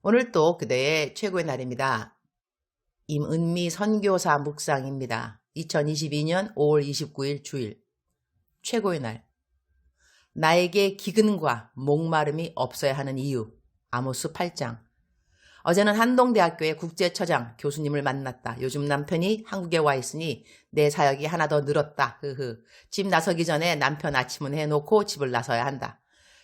오늘 또 그대의 최고의 날입니다. 임은미 선교사 묵상입니다. 2022년 5월 29일 주일. 최고의 날. 나에게 기근과 목마름이 없어야 하는 이유. 아모스 8장. 어제는 한동대학교의 국제처장 교수님을 만났다. 요즘 남편이 한국에 와 있으니 내 사역이 하나 더 늘었다. 집 나서기 전에 남편 아침은 해놓고 집을 나서야 한다.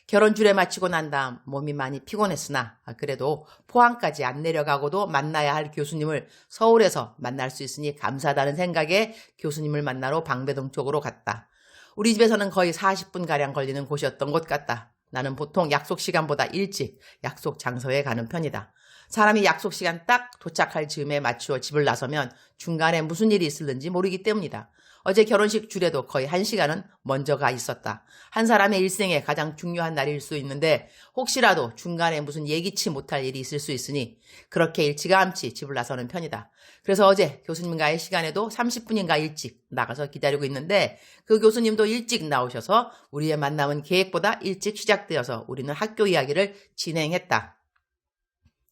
결혼 주례 마치고 난 다음 몸이 많이 피곤했으나 그래도 포항까지 안 내려가고도 만나야 할 교수님을 서울에서 만날 수 있으니 감사하다는 생각에 교수님을 만나러 방배동 쪽으로 갔다. 우리 집에서는 거의 40분가량 걸리는 곳이었던 것 같다. 나는 보통 약속 시간보다 일찍 약속 장소에 가는 편이다. 사람이 약속 시간 딱 도착할 즈음에 맞추어 집을 나서면 중간에 무슨 일이 있을는지 모르기 때문이다. 어제 결혼식 주례도 거의 1시간은 먼저 가 있었다. 한 사람의 일생에 가장 중요한 날일 수 있는데 혹시라도 중간에 무슨 예기치 못할 일이 있을 수 있으니 그렇게 일찌감치 집을 나서는 편이다. 그래서 어제 교수님과의 시간에도 30분인가 일찍 나가서 기다리고 있는데 그 교수님도 일찍 나오셔서 우리의 만남은 계획보다 일찍 시작되어서 우리는 학교 이야기를 진행했다.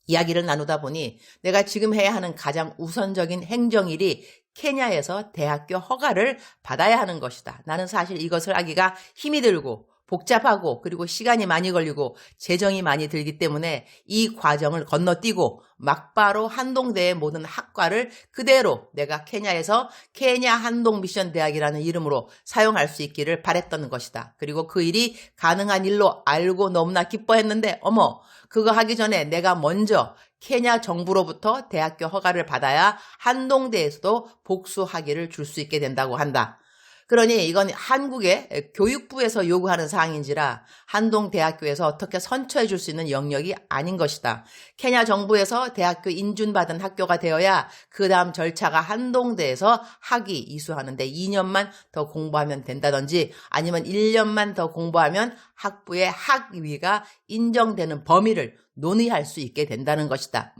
이야기를 나누다 보니 내가 지금 해야 하는 가장 우선적인 행정일이 케냐에서 대학교 허가를 받아야 하는 것이다. 나는 사실 이것을 하기가 힘이 들고 복잡하고 그리고 시간이 많이 걸리고 재정이 많이 들기 때문에 이 과정을 건너뛰고 막바로 한동대의 모든 학과를 그대로 내가 케냐에서 케냐 한동 미션 대학이라는 이름으로 사용할 수 있기를 바랬던 것이다. 그리고 그 일이 가능한 일로 알고 너무나 기뻐했는데 어머, 그거 하기 전에 내가 먼저 케냐 정부로부터 대학교 허가를 받아야 한동대에서도 복수학위를 줄 수 있게 된다고 한다. 그러니 이건 한국의 교육부에서 요구하는 사항인지라 한동대학교에서 어떻게 선처해 줄 수 있는 영역이 아닌 것이다. 케냐 정부에서 대학교 인준받은 학교가 되어야 그 다음 절차가 한동대에서 학위 이수하는데 2년만 더 공부하면 된다든지 아니면 1년만 더 공부하면 학부의 학위가 인정되는 범위를 논의할 수 있게 된다는 것이다.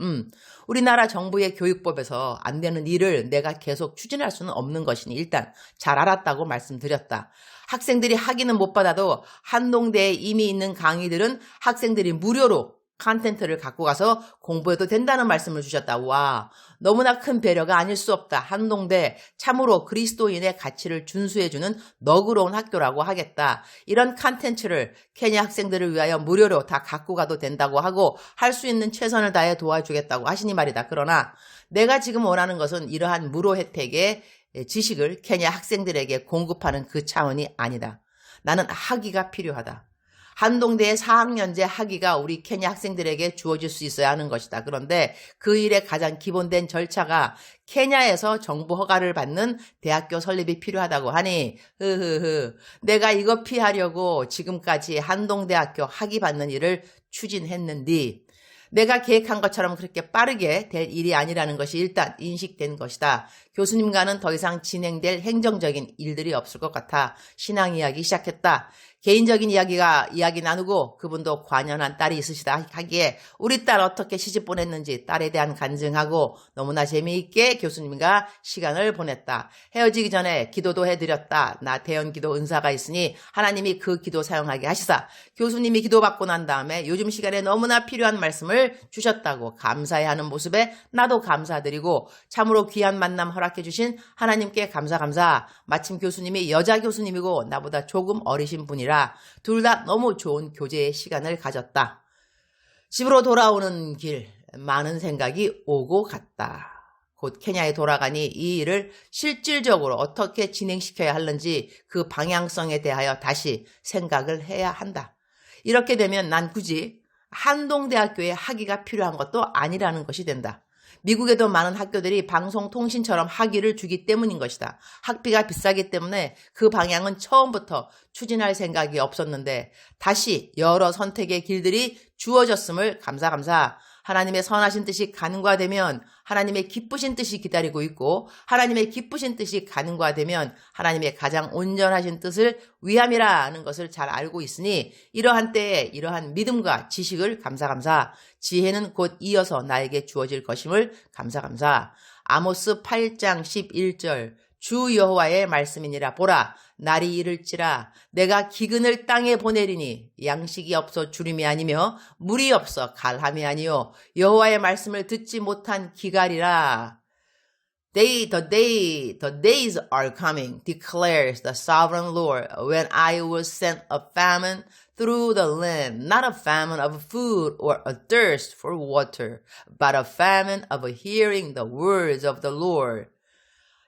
우리나라 정부의 교육법에서 안 되는 일을 내가 계속 추진할 수는 없는 것이니 일단 잘 알았다고 말씀드렸다. 학생들이 학위는 못 받아도 한동대에 이미 있는 강의들은 학생들이 무료로 컨텐츠를 갖고 가서 공부해도 된다는 말씀을 주셨다. 와, 너무나 큰 배려가 아닐 수 없다. 한동대 참으로 그리스도인의 가치를 준수해주는 너그러운 학교라고 하겠다. 이런 컨텐츠를 케냐 학생들을 위하여 무료로 다 갖고 가도 된다고 하고 할 수 있는 최선을 다해 도와주겠다고 하시니 말이다. 그러나 내가 지금 원하는 것은 이러한 무료 혜택의 지식을 케냐 학생들에게 공급하는 그 차원이 아니다. 나는 학위가 필요하다. 한동대의 4학년제 학위가 우리 케냐 학생들에게 주어질 수 있어야 하는 것이다. 그런데 그 일의 가장 기본된 절차가 케냐에서 정부 허가를 받는 대학교 설립이 필요하다고 하니 내가 이거 피하려고 지금까지 한동대학교 학위 받는 일을 추진했는데 내가 계획한 것처럼 그렇게 빠르게 될 일이 아니라는 것이 일단 인식된 것이다. 교수님과는 더 이상 진행될 행정적인 일들이 없을 것 같아 신앙 이야기 시작했다. 개인적인 이야기 나누고 그분도 관연한 딸이 있으시다 하기에 우리 딸 어떻게 시집 보냈는지 딸에 대한 간증하고 너무나 재미있게 교수님과 시간을 보냈다. 헤어지기 전에 기도도 해드렸다. 나 대연기도 은사가 있으니 하나님이 그 기도 사용하게 하시사. 교수님이 기도받고 난 다음에 요즘 시간에 너무나 필요한 말씀을 주셨다고 감사해하는 모습에 나도 감사드리고 참으로 귀한 만남 허락해 주신 하나님께 감사. 마침 교수님이 여자 교수님이고 나보다 조금 어리신 분이라 둘 다 너무 좋은 교제의 시간을 가졌다. 집으로 돌아오는 길 많은 생각이 오고 갔다. 곧 케냐에 돌아가니 이 일을 실질적으로 어떻게 진행시켜야 하는지 그 방향성에 대하여 다시 생각을 해야 한다. 이렇게 되면 난 굳이 한동대학교에 학위가 필요한 것도 아니라는 것이 된다. 미국에도 많은 학교들이 방송통신처럼 학위를 주기 때문인 것이다. 학비가 비싸기 때문에 그 방향은 처음부터 추진할 생각이 없었는데 다시 여러 선택의 길들이 주어졌음을 감사. 하나님의 선하신 뜻이 가능화되면 하나님의 기쁘신 뜻이 기다리고 있고 하나님의 기쁘신 뜻이 가능화되면 하나님의 가장 온전하신 뜻을 위함이라는 것을 잘 알고 있으니 이러한 때에 이러한 믿음과 지식을 감사. 지혜는 곧 이어서 나에게 주어질 것임을 감사. 아모스 8장 11절 주 여호와의 말씀이니라. 보라, 날이 이를지라 내가 기근을 땅에 보내리니 양식이 없어 주림이 아니며 물이 없어 갈함이 아니요 여호와의 말씀을 듣지 못한 기갈이라. The days are coming, declares the sovereign Lord, when I will send a famine through the land, not a famine of food or a thirst for water, but a famine of hearing the words of the Lord.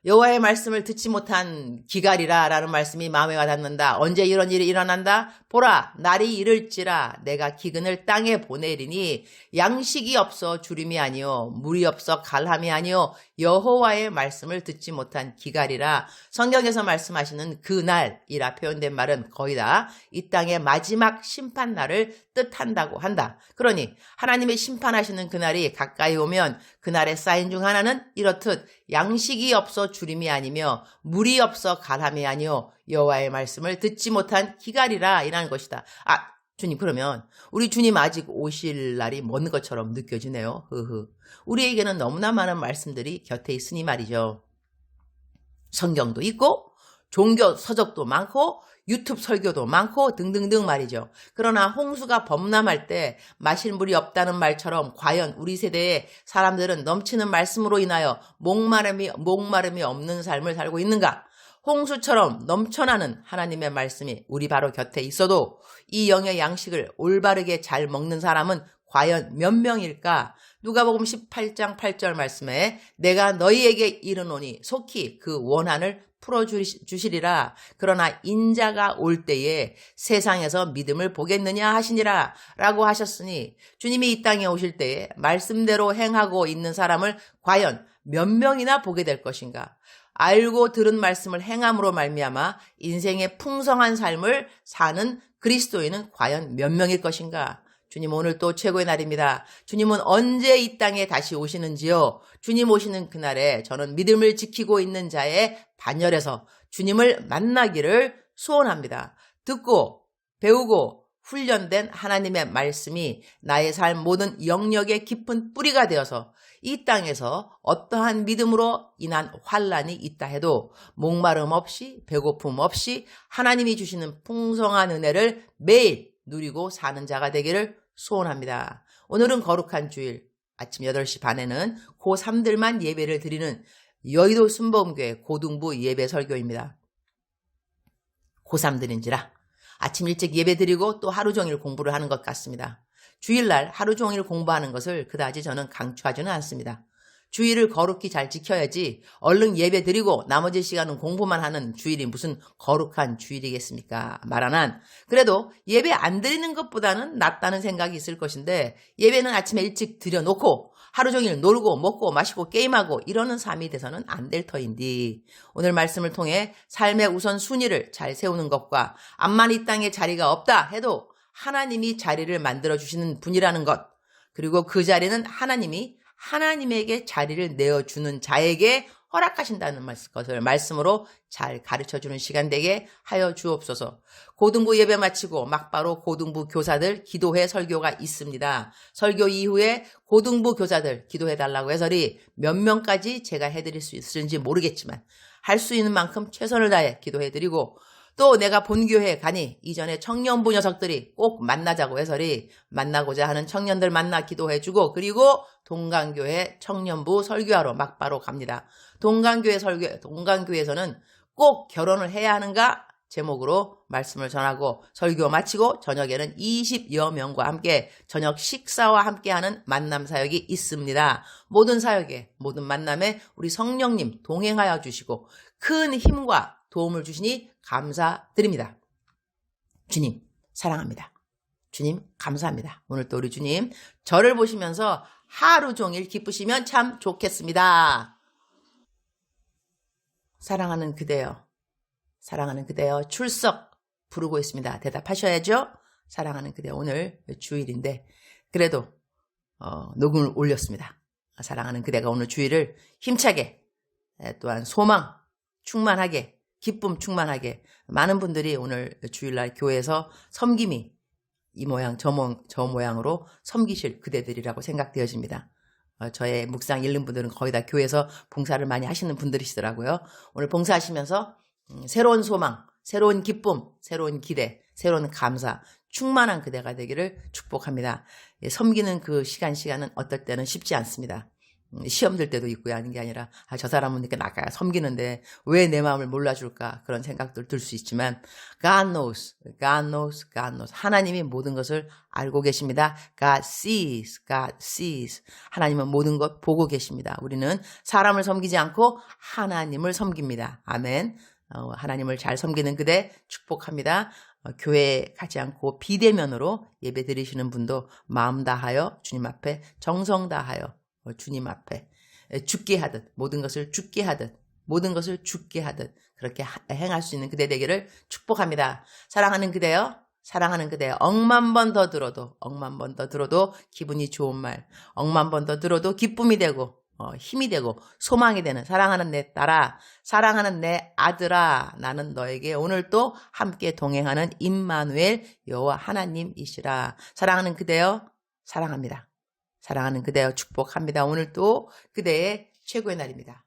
여호와의 말씀을 듣지 못한 기갈이라 라는 말씀이 마음에 와닿는다. 언제 이런 일이 일어난다? 보라, 날이 이를지라 내가 기근을 땅에 보내리니 양식이 없어 주림이 아니요 물이 없어 갈함이 아니요 여호와의 말씀을 듣지 못한 기갈이라. 성경에서 말씀하시는 그 날이라 표현된 말은 거의 다 이 땅의 마지막 심판날을 뜻한다고 한다. 그러니 하나님의 심판하시는 그날이 가까이 오면 그날의 사인 중 하나는 이렇듯 양식이 없어 주림이 아니며 물이 없어 갈함이 아니요 여호와의 말씀을 듣지 못한 기갈이라 이라는 것이다. 주님, 그러면 우리 주님 아직 오실 날이 먼 것처럼 느껴지네요. 우리에게는 너무나 많은 말씀들이 곁에 있으니 말이죠. 성경도 있고 종교 서적도 많고 유튜브 설교도 많고 등등등 말이죠. 그러나 홍수가 범람할 때 마실 물이 없다는 말처럼 과연 우리 세대의 사람들은 넘치는 말씀으로 인하여 목마름이 없는 삶을 살고 있는가? 홍수처럼 넘쳐나는 하나님의 말씀이 우리 바로 곁에 있어도 이 영의 양식을 올바르게 잘 먹는 사람은 과연 몇 명일까? 누가복음 18장 8절 말씀에 내가 너희에게 이르노니 속히 그 원한을 풀어주시리라. 그러나 인자가 올 때에 세상에서 믿음을 보겠느냐 하시니라 라고 하셨으니 주님이 이 땅에 오실 때에 말씀대로 행하고 있는 사람을 과연 몇 명이나 보게 될 것인가? 알고 들은 말씀을 행함으로 말미암아 인생의 풍성한 삶을 사는 그리스도인은 과연 몇 명일 것인가? 주님, 오늘 또 최고의 날입니다. 주님은 언제 이 땅에 다시 오시는지요? 주님 오시는 그날에 저는 믿음을 지키고 있는 자의 반열에서 주님을 만나기를 소원합니다. 듣고 배우고 훈련된 하나님의 말씀이 나의 삶 모든 영역의 깊은 뿌리가 되어서 이 땅에서 어떠한 믿음으로 인한 환란이 있다 해도 목마름 없이 배고픔 없이 하나님이 주시는 풍성한 은혜를 매일 누리고 사는 자가 되기를 소원합니다. 오늘은 거룩한 주일 아침 8시 반에는 고3들만 예배를 드리는 여의도 순복음교회 고등부 예배 설교입니다. 고3들인지라 아침 일찍 예배 드리고 또 하루 종일 공부를 하는 것 같습니다. 주일날 하루 종일 공부하는 것을 그다지 저는 강추하지는 않습니다. 주일을 거룩히 잘 지켜야지 얼른 예배 드리고 나머지 시간은 공부만 하는 주일이 무슨 거룩한 주일이겠습니까? 말하난 그래도 예배 안 드리는 것보다는 낫다는 생각이 있을 것인데 예배는 아침에 일찍 드려놓고 하루 종일 놀고 먹고 마시고 게임하고 이러는 삶이 돼서는 안 될 터인데 오늘 말씀을 통해 삶의 우선 순위를 잘 세우는 것과 암만 이 땅에 자리가 없다 해도 하나님이 자리를 만들어주시는 분이라는 것 그리고 그 자리는 하나님에게 자리를 내어주는 자에게 허락하신다는 것을 말씀으로 잘 가르쳐주는 시간 되게 하여 주옵소서. 고등부 예배 마치고 막바로 고등부 교사들 기도회 설교가 있습니다. 설교 이후에 고등부 교사들 기도해달라고 해서리 몇 명까지 제가 해드릴 수 있을지 모르겠지만 할 수 있는 만큼 최선을 다해 기도해드리고 또 내가 본교회에 가니 이전에 청년부 녀석들이 꼭 만나자고 해서리 만나고자 하는 청년들 만나 기도해주고 그리고 동강교회 청년부 설교하러 막바로 갑니다. 동강교회에서는 꼭 결혼을 해야 하는가 제목으로 말씀을 전하고 설교 마치고 저녁에는 20여 명과 함께 저녁 식사와 함께하는 만남 사역이 있습니다. 모든 사역에 모든 만남에 우리 성령님 동행하여 주시고 큰 힘과 도움을 주시니 감사드립니다. 주님 사랑합니다. 주님 감사합니다. 오늘 또 우리 주님 저를 보시면서 하루 종일 기쁘시면 참 좋겠습니다. 사랑하는 그대여 출석 부르고 있습니다. 대답하셔야죠. 사랑하는 그대여 오늘 주일인데 그래도 녹음을 올렸습니다. 사랑하는 그대가 오늘 주일을 힘차게 또한 소망 충만하게 기쁨 충만하게 많은 분들이 오늘 주일날 교회에서 섬김이 이 모양 저 모양으로 섬기실 그대들이라고 생각되어집니다. 저의 묵상 읽는 분들은 거의 다 교회에서 봉사를 많이 하시는 분들이시더라고요. 오늘 봉사하시면서 새로운 소망, 새로운 기쁨, 새로운 기대, 새로운 감사, 충만한 그대가 되기를 축복합니다. 섬기는 그 시간은 어떨 때는 쉽지 않습니다. 시험 들 때도 있고요. 하는 게 아니라 저 사람은 이렇게 나가 섬기는데 왜 내 마음을 몰라줄까 그런 생각들 들 수 있지만 God knows, God knows, God knows. 하나님이 모든 것을 알고 계십니다. God sees, God sees. 하나님은 모든 것 보고 계십니다. 우리는 사람을 섬기지 않고 하나님을 섬깁니다. 아멘. 하나님을 잘 섬기는 그대 축복합니다. 교회에 가지 않고 비대면으로 예배 드리시는 분도 마음 다하여 주님 앞에 정성 다하여 주님 앞에 죽게 하듯 모든 것을 죽게 하듯 모든 것을 죽게 하듯 그렇게 행할 수 있는 그대 되기를 축복합니다. 사랑하는 그대요. 사랑하는 그대 억만 번 더 들어도 억만 번 더 들어도 기분이 좋은 말 억만 번 더 들어도 기쁨이 되고 힘이 되고 소망이 되는 사랑하는 내 딸아 사랑하는 내 아들아 나는 너에게 오늘 또 함께 동행하는 임마누엘 여호와 하나님이시라. 사랑하는 그대요. 사랑합니다. 사랑하는 그대여 축복합니다. 오늘 또 그대의 최고의 날입니다.